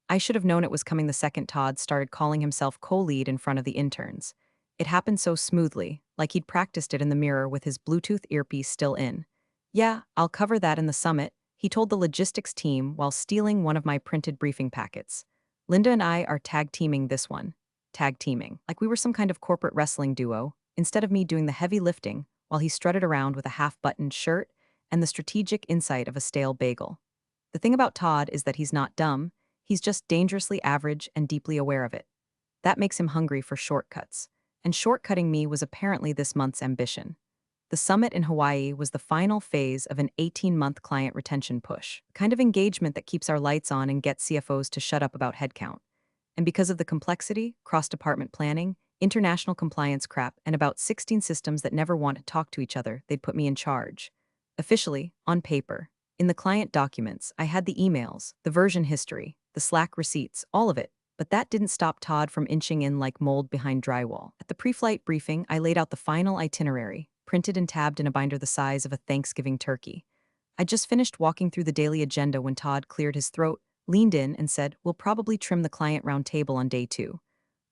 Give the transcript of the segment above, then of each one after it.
I should have known it was coming the second Todd started calling himself co-lead in front of the interns. It happened so smoothly, like he'd practiced it in the mirror with his Bluetooth earpiece still in. Yeah, I'll cover that in the summit, he told the logistics team while stealing one of my printed briefing packets. Linda and I are tag teaming this one. Tag teaming, like we were some kind of corporate wrestling duo, instead of me doing the heavy lifting while he strutted around with a half-buttoned shirt and the strategic insight of a stale bagel. The thing about Todd is that he's not dumb, he's just dangerously average and deeply aware of it. That makes him hungry for shortcuts. And shortcutting me was apparently this month's ambition. The summit in Hawaii was the final phase of an 18-month client retention push, the kind of engagement that keeps our lights on and gets CFOs to shut up about headcount. And because of the complexity, cross-department planning, international compliance crap, and about 16 systems that never want to talk to each other, they'd put me in charge. Officially, on paper. In the client documents, I had the emails, the version history, the Slack receipts, all of it. But that didn't stop Todd from inching in like mold behind drywall. At the pre-flight briefing, I laid out the final itinerary, printed and tabbed in a binder the size of a Thanksgiving turkey. I just finished walking through the daily agenda when Todd cleared his throat, leaned in, and said, "We'll probably trim the client round table on day 2.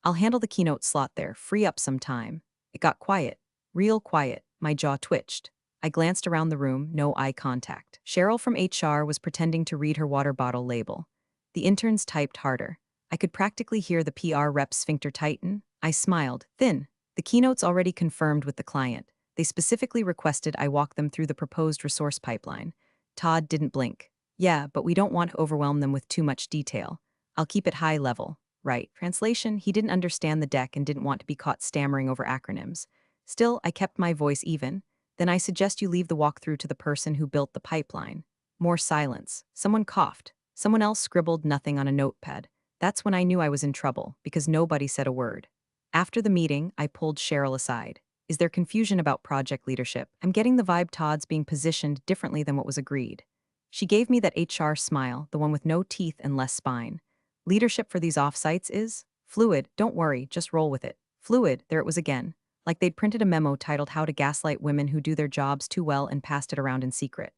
I'll handle the keynote slot there, free up some time." It got quiet. Real quiet. My jaw twitched. I glanced around the room, no eye contact. Cheryl from HR was pretending to read her water bottle label. The interns typed harder. I could practically hear the PR rep's sphincter tighten. I smiled. Thin. The keynote's already confirmed with the client. They specifically requested I walk them through the proposed resource pipeline. Todd didn't blink. Yeah, but we don't want to overwhelm them with too much detail. I'll keep it high level. Right. Translation, he didn't understand the deck and didn't want to be caught stammering over acronyms. Still, I kept my voice even. Then I suggest you leave the walkthrough to the person who built the pipeline. More silence. Someone coughed. Someone else scribbled nothing on a notepad. That's when I knew I was in trouble, because nobody said a word. After the meeting, I pulled Cheryl aside. Is there confusion about project leadership? I'm getting the vibe Todd's being positioned differently than what was agreed. She gave me that HR smile, the one with no teeth and less spine. Leadership for these offsites is fluid, don't worry, just roll with it. Fluid, there it was again. Like they'd printed a memo titled How to Gaslight Women Who Do Their Jobs Too Well and passed it around in secret.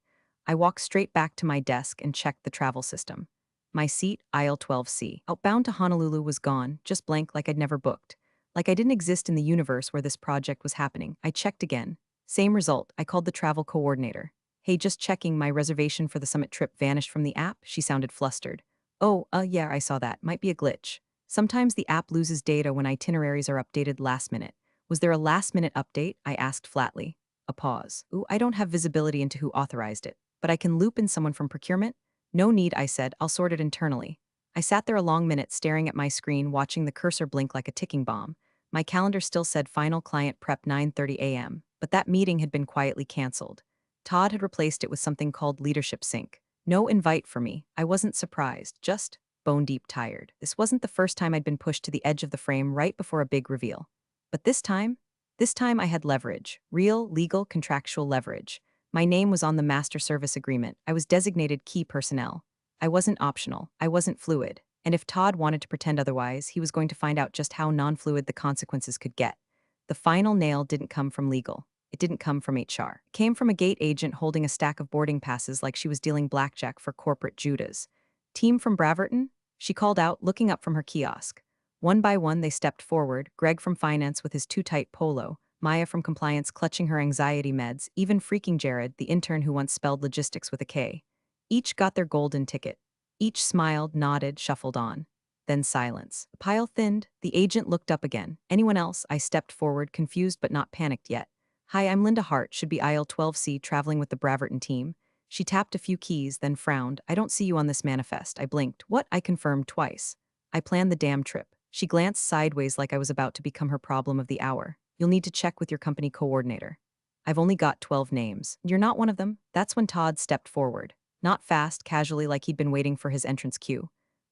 I walked straight back to my desk and checked the travel system. My seat, aisle 12C. Outbound to Honolulu was gone, just blank like I'd never booked. Like I didn't exist in the universe where this project was happening. I checked again. Same result, I called the travel coordinator. Hey, just checking, my reservation for the summit trip vanished from the app, she sounded flustered. Oh, yeah, I saw that. Might be a glitch. Sometimes the app loses data when itineraries are updated last minute. Was there a last-minute update? I asked flatly. A pause. Ooh, I don't have visibility into who authorized it, but I can loop in someone from procurement? No need, I said. I'll sort it internally. I sat there a long minute staring at my screen, watching the cursor blink like a ticking bomb. My calendar still said final client prep 9:30 a.m., but that meeting had been quietly canceled. Todd had replaced it with something called Leadership Sync. No invite for me. I wasn't surprised, just bone-deep tired. This wasn't the first time I'd been pushed to the edge of the frame right before a big reveal. But this time I had leverage, real, legal, contractual leverage. My name was on the master service agreement. I was designated key personnel. I wasn't optional. I wasn't fluid. And if Todd wanted to pretend otherwise, he was going to find out just how non-fluid the consequences could get. The final nail didn't come from legal. It didn't come from HR. It came from a gate agent holding a stack of boarding passes like she was dealing blackjack for corporate Judas. Team from Braverton? She called out, looking up from her kiosk. One by one, they stepped forward, Greg from finance with his too-tight polo, Maya from compliance clutching her anxiety meds, even freaking Jared, the intern who once spelled logistics with a K. Each got their golden ticket. Each smiled, nodded, shuffled on. Then silence. The pile thinned. The agent looked up again. Anyone else? I stepped forward, confused but not panicked yet. Hi, I'm Linda Hart, should be aisle 12C, traveling with the Braverton team. She tapped a few keys, then frowned. I don't see you on this manifest. I blinked. What? I confirmed twice. I planned the damn trip. She glanced sideways like I was about to become her problem of the hour. You'll need to check with your company coordinator. I've only got 12 names. You're not one of them? That's when Todd stepped forward. Not fast, casually like he'd been waiting for his entrance cue.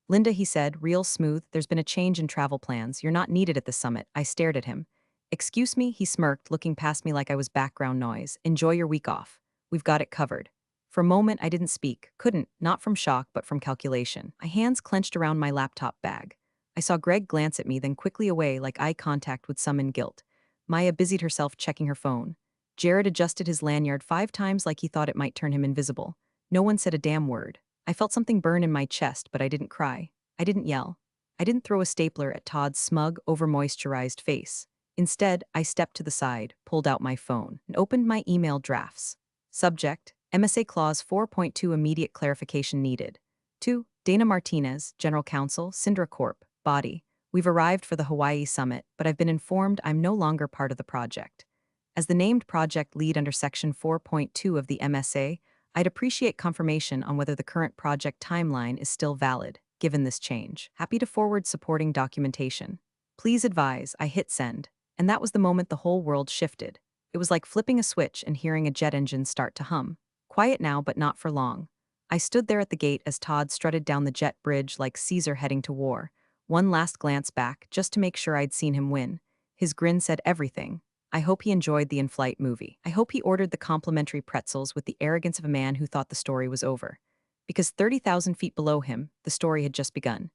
Linda, he said, real smooth, there's been a change in travel plans. You're not needed at the summit. I stared at him. Excuse me, he smirked, looking past me like I was background noise. Enjoy your week off. We've got it covered. For a moment, I didn't speak. Couldn't, not from shock, but from calculation. My hands clenched around my laptop bag. I saw Greg glance at me, then quickly away like eye contact would summon guilt. Maya busied herself checking her phone. Jared adjusted his lanyard 5 times like he thought it might turn him invisible. No one said a damn word. I felt something burn in my chest, but I didn't cry. I didn't yell. I didn't throw a stapler at Todd's smug, over-moisturized face. Instead, I stepped to the side, pulled out my phone, and opened my email drafts. Subject: MSA Clause 4.2 immediate clarification needed. To Dana Martinez, General Counsel, Syndra Corp. Body. We've arrived for the Hawaii Summit, but I've been informed I'm no longer part of the project. As the named project lead under Section 4.2 of the MSA, I'd appreciate confirmation on whether the current project timeline is still valid, given this change. Happy to forward supporting documentation. Please advise. I hit send, and that was the moment the whole world shifted. It was like flipping a switch and hearing a jet engine start to hum. Quiet now, but not for long. I stood there at the gate as Todd strutted down the jet bridge like Caesar heading to war. One last glance back, just to make sure I'd seen him win. His grin said everything. I hope he enjoyed the in-flight movie. I hope he ordered the complimentary pretzels with the arrogance of a man who thought the story was over. Because 30,000 feet below him, the story had just begun.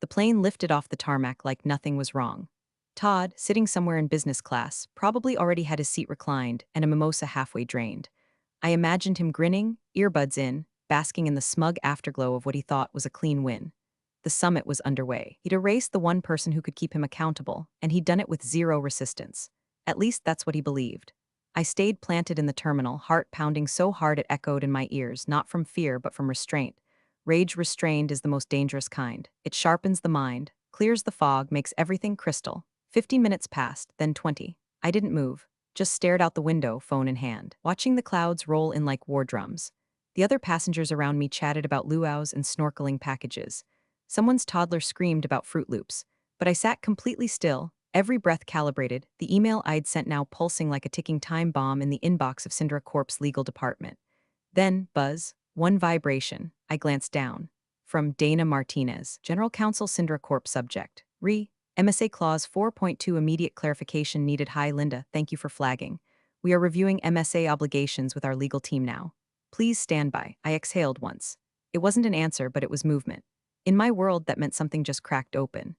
The plane lifted off the tarmac like nothing was wrong. Todd, sitting somewhere in business class, probably already had his seat reclined and a mimosa halfway drained. I imagined him grinning, earbuds in, basking in the smug afterglow of what he thought was a clean win. The summit was underway. He'd erased the one person who could keep him accountable, and he'd done it with zero resistance. At least that's what he believed. I stayed planted in the terminal, heart pounding so hard it echoed in my ears, not from fear but from restraint. Rage restrained is the most dangerous kind. It sharpens the mind, clears the fog, makes everything crystal. 15 minutes passed, then 20. I didn't move, just stared out the window, phone in hand, watching the clouds roll in like war drums. The other passengers around me chatted about luau's and snorkeling packages. Someone's toddler screamed about Fruit Loops. But I sat completely still, every breath calibrated, the email I'd sent now pulsing like a ticking time bomb in the inbox of Syndra Corp's legal department. Then, buzz, one vibration. I glanced down. From Dana Martinez, General Counsel, Syndra Corp. Subject. MSA Clause 4.2 immediate clarification needed. Hi Linda, thank you for flagging. We are reviewing MSA obligations with our legal team now. Please stand by. I exhaled once. It wasn't an answer, but it was movement. In my world, that meant something just cracked open.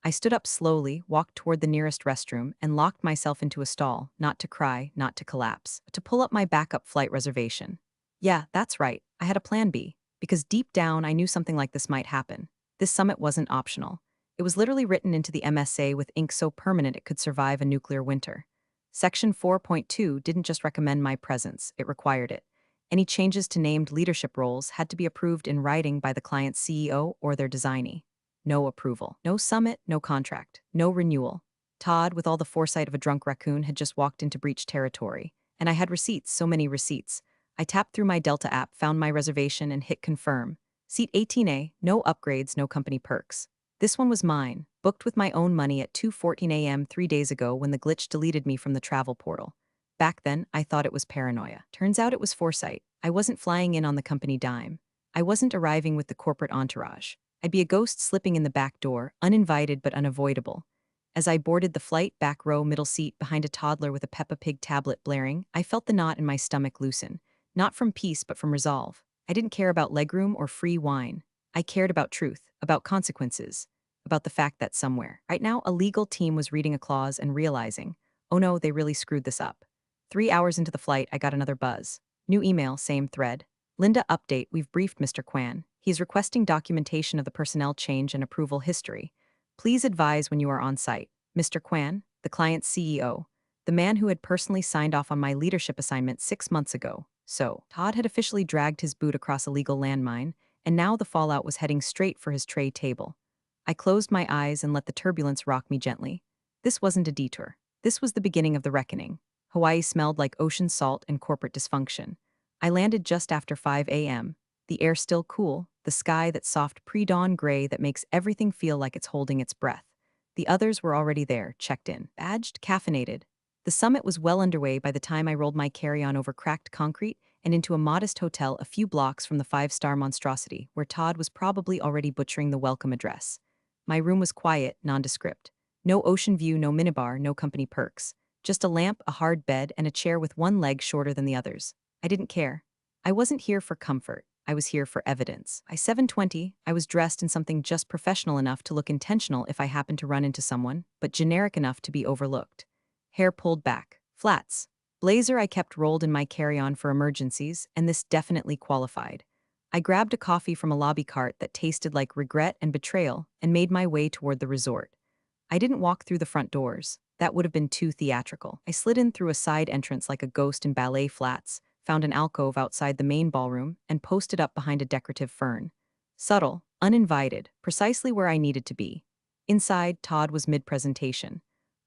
I stood up slowly, walked toward the nearest restroom, and locked myself into a stall, not to cry, not to collapse, but to pull up my backup flight reservation. Yeah, that's right. I had a plan B, because deep down I knew something like this might happen. This summit wasn't optional. It was literally written into the MSA with ink so permanent it could survive a nuclear winter. Section 4.2 didn't just recommend my presence, it required it. Any changes to named leadership roles had to be approved in writing by the client's CEO or their designee. No approval. No summit, no contract, no renewal. Todd, with all the foresight of a drunk raccoon, had just walked into breach territory. And I had receipts, so many receipts. I tapped through my Delta app, found my reservation, and hit confirm. Seat 18A, no upgrades, no company perks. This one was mine, booked with my own money at 2:14 a.m. 3 days ago when the glitch deleted me from the travel portal. Back then, I thought it was paranoia. Turns out it was foresight. I wasn't flying in on the company dime. I wasn't arriving with the corporate entourage. I'd be a ghost slipping in the back door, uninvited but unavoidable. As I boarded the flight, back row, middle seat, behind a toddler with a Peppa Pig tablet blaring, I felt the knot in my stomach loosen. Not from peace, but from resolve. I didn't care about legroom or free wine. I cared about truth, about consequences, about the fact that somewhere, right now, a legal team was reading a clause and realizing, oh no, they really screwed this up. 3 hours into the flight, I got another buzz. New email, same thread. Linda, update, we've briefed Mr. Kwan. He is requesting documentation of the personnel change and approval history. Please advise when you are on site. Mr. Kwan, the client's CEO, the man who had personally signed off on my leadership assignment 6 months ago. So, Todd had officially dragged his boot across a legal landmine, and now the fallout was heading straight for his tray table. I closed my eyes and let the turbulence rock me gently. This wasn't a detour. This was the beginning of the reckoning. Hawaii smelled like ocean salt and corporate dysfunction. I landed just after 5 a.m., the air still cool, the sky that soft pre-dawn gray that makes everything feel like it's holding its breath. The others were already there, checked in, badged, caffeinated. The summit was well underway by the time I rolled my carry-on over cracked concrete and into a modest hotel a few blocks from the five-star monstrosity, where Todd was probably already butchering the welcome address. My room was quiet, nondescript. No ocean view, no minibar, no company perks. Just a lamp, a hard bed, and a chair with one leg shorter than the others. I didn't care. I wasn't here for comfort. I was here for evidence. By 7:20, I was dressed in something just professional enough to look intentional if I happened to run into someone, but generic enough to be overlooked. Hair pulled back. Flats. Blazer I kept rolled in my carry-on for emergencies, and this definitely qualified. I grabbed a coffee from a lobby cart that tasted like regret and betrayal and made my way toward the resort. I didn't walk through the front doors. That would have been too theatrical. I slid in through a side entrance like a ghost in ballet flats, found an alcove outside the main ballroom, and posted up behind a decorative fern. Subtle, uninvited, precisely where I needed to be. Inside, Todd was mid-presentation.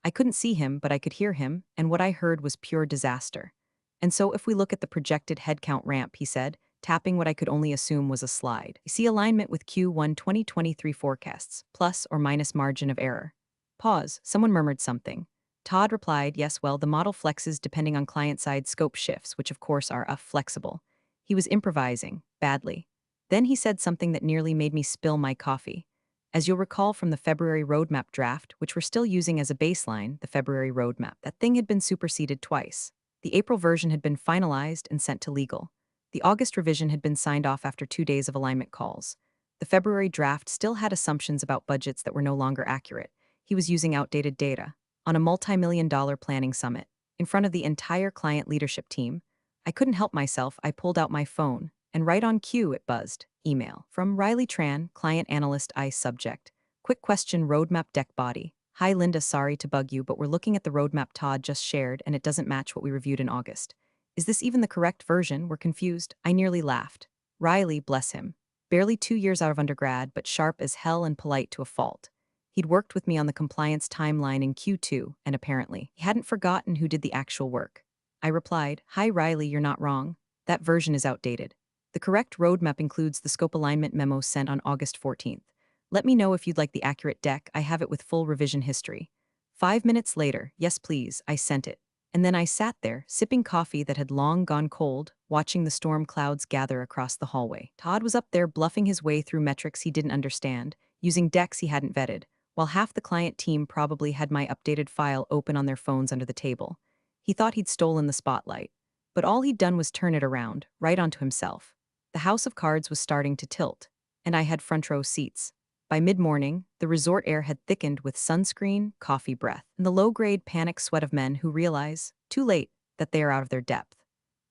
I couldn't see him, but I could hear him, and what I heard was pure disaster. And so if we look at the projected headcount ramp, he said, tapping what I could only assume was a slide. You see alignment with Q1 2023 forecasts, plus or minus margin of error. Pause. Someone murmured something. Todd replied, yes, well, the model flexes depending on client-side scope shifts, which of course are flexible. He was improvising, badly. Then he said something that nearly made me spill my coffee. As you'll recall from the February roadmap draft, which we're still using as a baseline, the February roadmap, that thing had been superseded twice. The April version had been finalized and sent to legal. The August revision had been signed off after 2 days of alignment calls. The February draft still had assumptions about budgets that were no longer accurate. He was using outdated data. On a multi-million-dollar planning summit, in front of the entire client leadership team, I couldn't help myself. I pulled out my phone, and right on cue it buzzed. Email. From Riley Tran, client analyst ICE subject. Quick question roadmap deck body. Hi Linda, sorry to bug you, but we're looking at the roadmap Todd just shared and it doesn't match what we reviewed in August. Is this even the correct version? We're confused. I nearly laughed. Riley, bless him. Barely 2 years out of undergrad, but sharp as hell and polite to a fault. He'd worked with me on the compliance timeline in Q2, and apparently, he hadn't forgotten who did the actual work. I replied, Hi Riley, you're not wrong. That version is outdated. The correct roadmap includes the scope alignment memo sent on August 14th. Let me know if you'd like the accurate deck. I have it with full revision history. 5 minutes later, yes please, I sent it. And then I sat there, sipping coffee that had long gone cold, watching the storm clouds gather across the hallway. Todd was up there bluffing his way through metrics he didn't understand, using decks he hadn't vetted, while half the client team probably had my updated file open on their phones under the table. He thought he'd stolen the spotlight. But all he'd done was turn it around, right onto himself. The house of cards was starting to tilt, and I had front row seats. By mid-morning, the resort air had thickened with sunscreen, coffee breath, and the low-grade panic sweat of men who realize, too late, that they are out of their depth.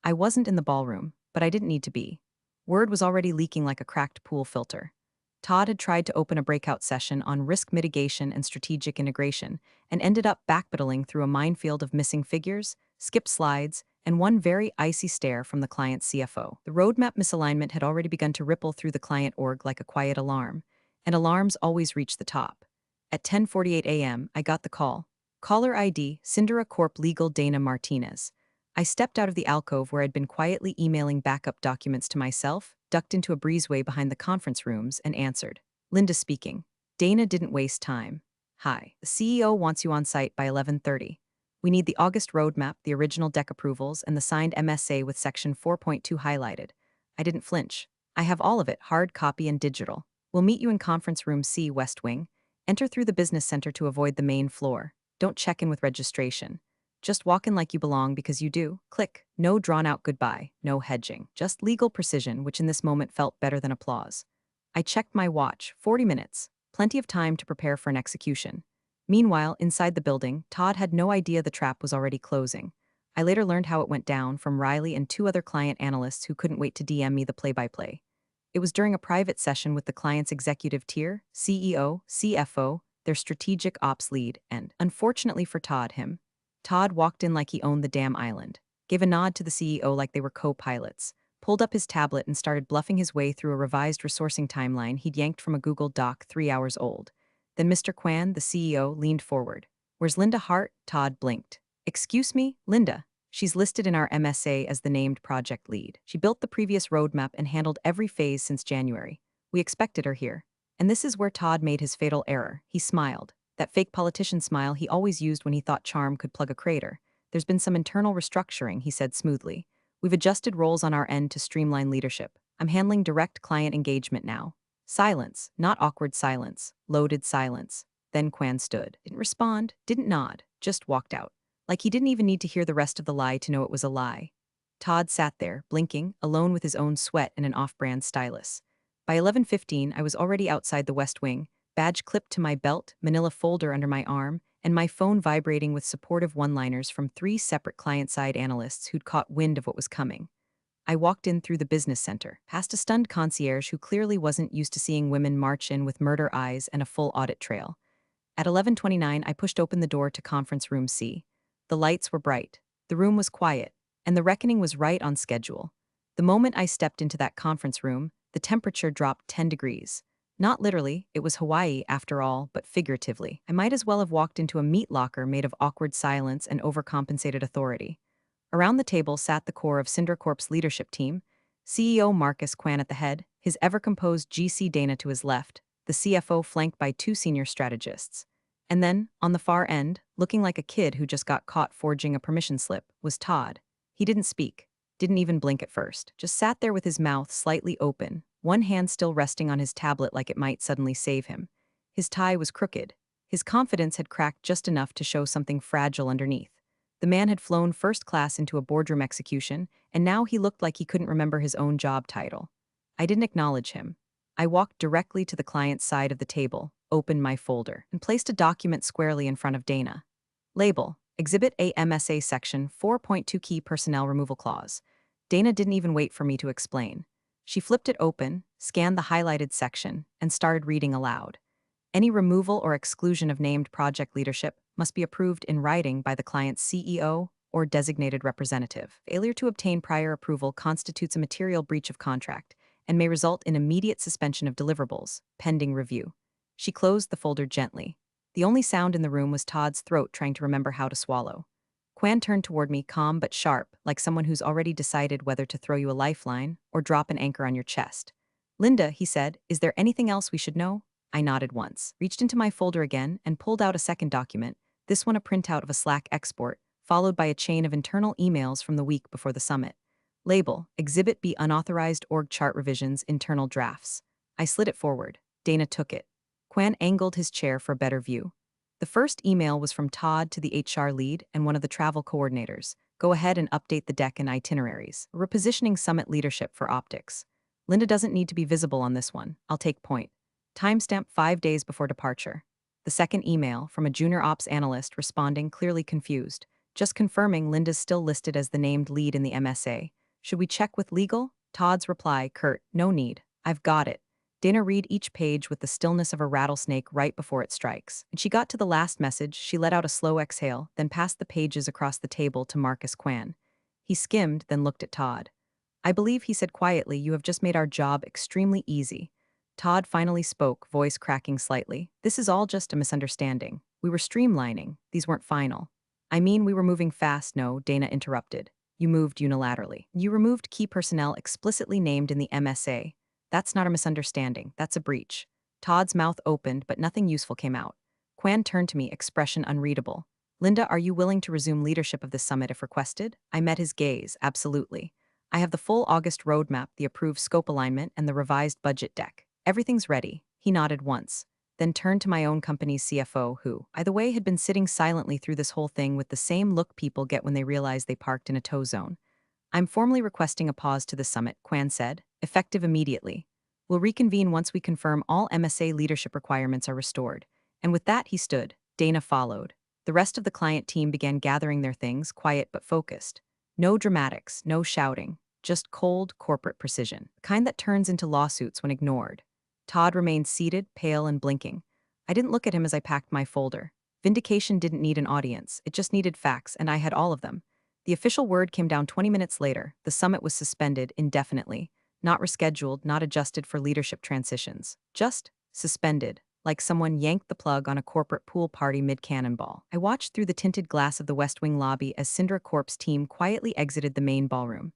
I wasn't in the ballroom, but I didn't need to be. Word was already leaking like a cracked pool filter. Todd had tried to open a breakout session on risk mitigation and strategic integration, and ended up backpedaling through a minefield of missing figures, skipped slides, and one very icy stare from the client's CFO. The roadmap misalignment had already begun to ripple through the client org like a quiet alarm, and alarms always reach the top. At 10:48 a.m., I got the call. Caller ID, Cindera Corp Legal Dana Martinez. I stepped out of the alcove where I'd been quietly emailing backup documents to myself, ducked into a breezeway behind the conference rooms, and answered. Linda speaking. Dana didn't waste time. Hi, the CEO wants you on site by 11:30. We need the August roadmap, the original deck approvals, and the signed MSA with Section 4.2 highlighted. I didn't flinch. I have all of it, hard copy and digital. We'll meet you in conference room C, West Wing. Enter through the business center to avoid the main floor. Don't check in with registration. Just walk in like you belong because you do. Click. No drawn-out goodbye, no hedging. Just legal precision, which in this moment felt better than applause. I checked my watch. 40 minutes. Plenty of time to prepare for an execution. Meanwhile, inside the building, Todd had no idea the trap was already closing. I later learned how it went down from Riley and two other client analysts who couldn't wait to DM me the play-by-play. It was during a private session with the client's executive tier, CEO, CFO, their strategic ops lead, and, unfortunately for Todd, him. Todd walked in like he owned the damn island, gave a nod to the CEO like they were co-pilots, pulled up his tablet and started bluffing his way through a revised resourcing timeline he'd yanked from a Google Doc 3 hours old. Then Mr. Kwan, the CEO, leaned forward. Where's Linda Hart? Todd blinked. Excuse me, Linda. She's listed in our MSA as the named project lead. She built the previous roadmap and handled every phase since January. We expected her here. And this is where Todd made his fatal error. He smiled. That fake politician smile he always used when he thought charm could plug a crater. There's been some internal restructuring, he said smoothly. We've adjusted roles on our end to streamline leadership. I'm handling direct client engagement now. Silence, not awkward silence, loaded silence. Then Kwan stood. Didn't respond, didn't nod, just walked out. Like he didn't even need to hear the rest of the lie to know it was a lie. Todd sat there, blinking, alone with his own sweat and an off-brand stylus. By 11:15, I was already outside the West Wing, badge clipped to my belt, manila folder under my arm, and my phone vibrating with supportive one-liners from 3 separate client-side analysts who'd caught wind of what was coming. I walked in through the business center, past a stunned concierge who clearly wasn't used to seeing women march in with murder eyes and a full audit trail. At 11:29, I pushed open the door to conference room C. The lights were bright, the room was quiet, and the reckoning was right on schedule. The moment I stepped into that conference room, the temperature dropped 10 degrees. Not literally, it was Hawaii after all, but figuratively. I might as well have walked into a meat locker made of awkward silence and overcompensated authority. Around the table sat the core of Corp's leadership team, CEO Marcus Quan at the head, his ever-composed GC Dana to his left, the CFO flanked by two senior strategists. And then, on the far end, looking like a kid who just got caught forging a permission slip, was Todd. He didn't speak, didn't even blink at first, just sat there with his mouth slightly open, one hand still resting on his tablet like it might suddenly save him. His tie was crooked. His confidence had cracked just enough to show something fragile underneath. The man had flown first class into a boardroom execution, and now he looked like he couldn't remember his own job title. I didn't acknowledge him. I walked directly to the client's side of the table, opened my folder, and placed a document squarely in front of Dana. Label: Exhibit A MSA Section 4.2 Key Personnel Removal Clause. Dana didn't even wait for me to explain. She flipped it open, scanned the highlighted section, and started reading aloud. Any removal or exclusion of named project leadership must be approved in writing by the client's CEO or designated representative. Failure to obtain prior approval constitutes a material breach of contract and may result in immediate suspension of deliverables, pending review. She closed the folder gently. The only sound in the room was Todd's throat trying to remember how to swallow. Quan turned toward me, calm but sharp, like someone who's already decided whether to throw you a lifeline or drop an anchor on your chest. "Linda," he said, "is there anything else we should know?" I nodded once, reached into my folder again, and pulled out a second document, this one a printout of a Slack export, followed by a chain of internal emails from the week before the summit. Label: Exhibit B Unauthorized Org Chart Revisions Internal Drafts. I slid it forward. Dana took it. Quan angled his chair for a better view. The first email was from Todd to the HR lead and one of the travel coordinators. Go ahead and update the deck and itineraries. Repositioning summit leadership for optics. Linda doesn't need to be visible on this one. I'll take point. Timestamp 5 days before departure. The second email, from a junior ops analyst responding clearly confused. Just confirming Linda's still listed as the named lead in the MSA. Should we check with legal? Todd's reply, curt, no need. I've got it. Dana read each page with the stillness of a rattlesnake right before it strikes. When she got to the last message, she let out a slow exhale, then passed the pages across the table to Marcus Quan. He skimmed, then looked at Todd. I believe he said quietly, you have just made our job extremely easy. Todd finally spoke, voice cracking slightly. This is all just a misunderstanding. We were streamlining. These weren't final. I mean, we were moving fast, no, Dana interrupted. You moved unilaterally. You removed key personnel explicitly named in the MSA. That's not a misunderstanding. That's a breach. Todd's mouth opened, but nothing useful came out. Quan turned to me, expression unreadable. Linda, are you willing to resume leadership of this summit if requested? I met his gaze, absolutely. I have the full August roadmap, the approved scope alignment, and the revised budget deck. Everything's ready. He nodded once, then turned to my own company's CFO, who, by the way, had been sitting silently through this whole thing with the same look people get when they realize they parked in a tow zone. I'm formally requesting a pause to the summit, Quan said, effective immediately. We'll reconvene once we confirm all MSA leadership requirements are restored. And with that, he stood. Dana followed. The rest of the client team began gathering their things, quiet but focused. No dramatics, no shouting, just cold corporate precision, the kind that turns into lawsuits when ignored. Todd remained seated, pale and blinking. I didn't look at him as I packed my folder. Vindication didn't need an audience, it just needed facts, and I had all of them. The official word came down 20 minutes later. The summit was suspended indefinitely, not rescheduled, not adjusted for leadership transitions. Just suspended, like someone yanked the plug on a corporate pool party mid-cannonball. I watched through the tinted glass of the West Wing lobby as Corp's team quietly exited the main ballroom.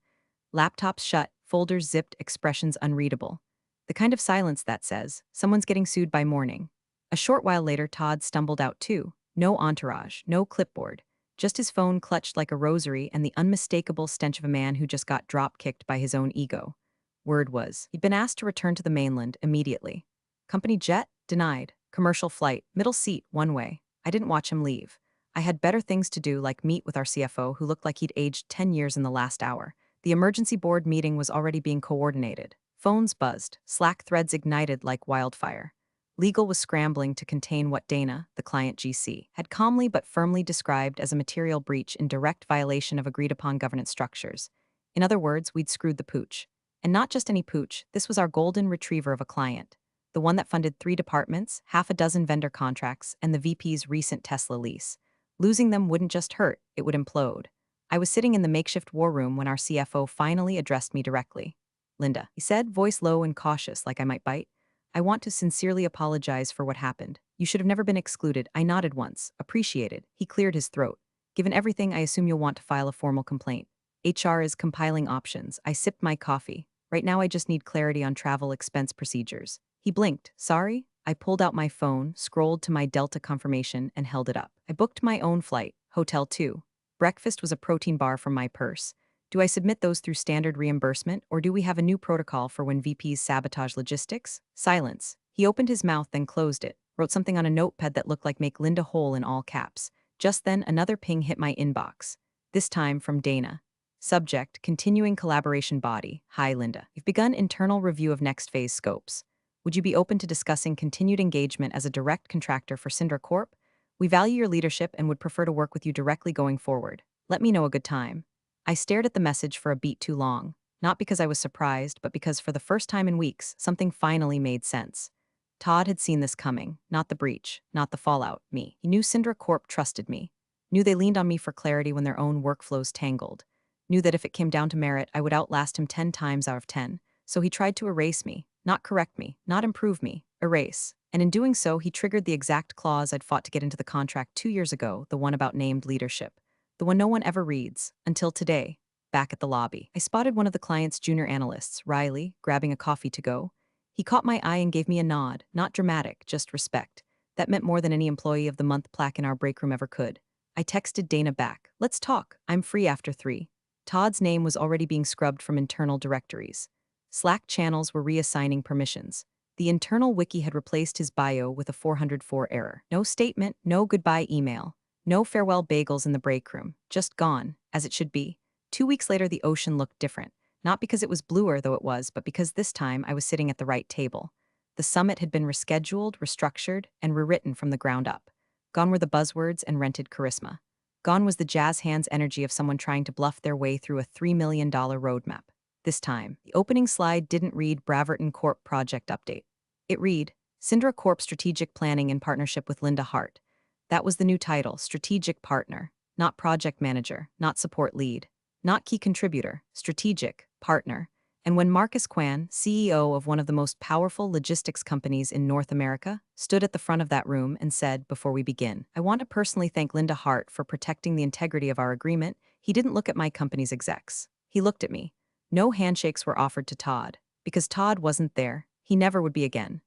Laptops shut, folders zipped, expressions unreadable. The kind of silence that says, someone's getting sued by morning. A short while later, Todd stumbled out too. No entourage, no clipboard. Just his phone clutched like a rosary and the unmistakable stench of a man who just got drop-kicked by his own ego. Word was, he'd been asked to return to the mainland immediately. Company jet? Denied. Commercial flight, middle seat, one way. I didn't watch him leave. I had better things to do, like meet with our CFO, who looked like he'd aged 10 years in the last hour. The emergency board meeting was already being coordinated. Phones buzzed, Slack threads ignited like wildfire. Legal was scrambling to contain what Dana, the client GC, had calmly but firmly described as a material breach in direct violation of agreed-upon governance structures. In other words, we'd screwed the pooch. And not just any pooch, this was our golden retriever of a client. The one that funded 3 departments, half a dozen vendor contracts, and the VP's recent Tesla lease. Losing them wouldn't just hurt, it would implode. I was sitting in the makeshift war room when our CFO finally addressed me directly. Linda, he said, voice low and cautious, like I might bite. I want to sincerely apologize for what happened. You should have never been excluded. I nodded once. Appreciated. He cleared his throat. Given everything, I assume you'll want to file a formal complaint. HR is compiling options. I sipped my coffee. Right now I just need clarity on travel expense procedures. He blinked. Sorry? I pulled out my phone, scrolled to my Delta confirmation, and held it up. I booked my own flight. Hotel 2. Breakfast was a protein bar from my purse. Do I submit those through standard reimbursement, or do we have a new protocol for when VPs sabotage logistics? Silence. He opened his mouth, then closed it, wrote something on a notepad that looked like "Make Linda whole" in all caps. Just then, another ping hit my inbox. This time from Dana. Subject, continuing collaboration body. Hi, Linda. You've begun internal review of next phase scopes. Would you be open to discussing continued engagement as a direct contractor for Syndra Corp? We value your leadership and would prefer to work with you directly going forward. Let me know a good time. I stared at the message for a beat too long, not because I was surprised, but because for the first time in weeks, something finally made sense. Todd had seen this coming, not the breach, not the fallout, me. He knew Syndra Corp trusted me, knew they leaned on me for clarity when their own workflows tangled, knew that if it came down to merit, I would outlast him 10 times out of 10, so he tried to erase me, not correct me, not improve me, erase. And in doing so, he triggered the exact clause I'd fought to get into the contract 2 years ago, the one about named leadership. The one no one ever reads, until today, back at the lobby. I spotted one of the client's junior analysts, Riley, grabbing a coffee to go. He caught my eye and gave me a nod, not dramatic, just respect. That meant more than any Employee of the Month plaque in our break room ever could. I texted Dana back. Let's talk. I'm free after 3. Todd's name was already being scrubbed from internal directories. Slack channels were reassigning permissions. The internal wiki had replaced his bio with a 404 error. No statement, no goodbye email. No farewell bagels in the break room, just gone, as it should be. 2 weeks later, the ocean looked different, not because it was bluer, though it was, but because this time I was sitting at the right table. The summit had been rescheduled, restructured, and rewritten from the ground up. Gone were the buzzwords and rented charisma. Gone was the jazz hands energy of someone trying to bluff their way through a $3 million roadmap. This time, the opening slide didn't read Braverton Corp Project Update. It read, Syndra Corp Strategic Planning in Partnership with Linda Hart. That was the new title, Strategic Partner, not Project Manager, not Support Lead, not Key Contributor, Strategic Partner. And when Marcus Kwan, CEO of one of the most powerful logistics companies in North America, stood at the front of that room and said, before we begin, I want to personally thank Linda Hart for protecting the integrity of our agreement, he didn't look at my company's execs. He looked at me. No handshakes were offered to Todd, because Todd wasn't there. He never would be again.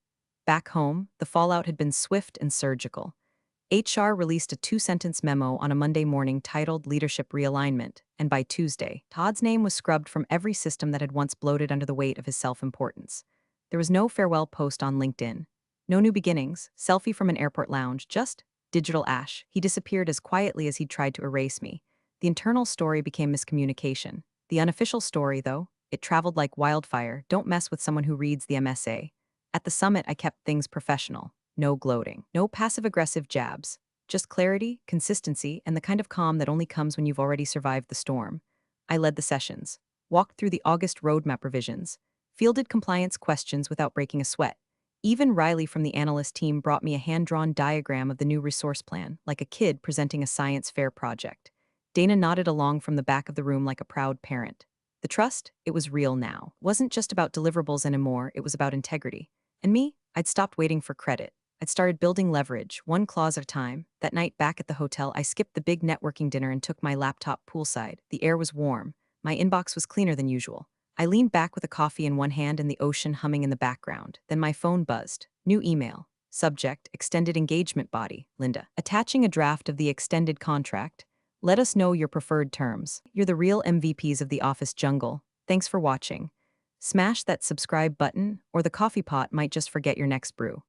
Back home, the fallout had been swift and surgical. HR released a 2-sentence memo on a Monday morning titled Leadership Realignment, and by Tuesday, Todd's name was scrubbed from every system that had once bloated under the weight of his self-importance. There was no farewell post on LinkedIn. No new beginnings, selfie from an airport lounge, just digital ash. He disappeared as quietly as he'd tried to erase me. The internal story became miscommunication. The unofficial story, though, it traveled like wildfire. Don't mess with someone who reads the MSA. At the summit, I kept things professional. No gloating, no passive-aggressive jabs, just clarity, consistency, and the kind of calm that only comes when you've already survived the storm. I led the sessions, walked through the August roadmap revisions, fielded compliance questions without breaking a sweat. Even Riley from the analyst team brought me a hand-drawn diagram of the new resource plan, like a kid presenting a science fair project. Dana nodded along from the back of the room like a proud parent. The trust, it was real now. It wasn't just about deliverables anymore, it was about integrity. And me, I'd stopped waiting for credit. I'd started building leverage, one clause at a time. That night back at the hotel, I skipped the big networking dinner and took my laptop poolside. The air was warm. My inbox was cleaner than usual. I leaned back with a coffee in one hand and the ocean humming in the background. Then my phone buzzed. New email. Subject, Extended Engagement Body, Linda. Attaching a draft of the extended contract. Let us know your preferred terms. You're the real MVPs of the office jungle. Thanks for watching. Smash that subscribe button, or the coffee pot might just forget your next brew.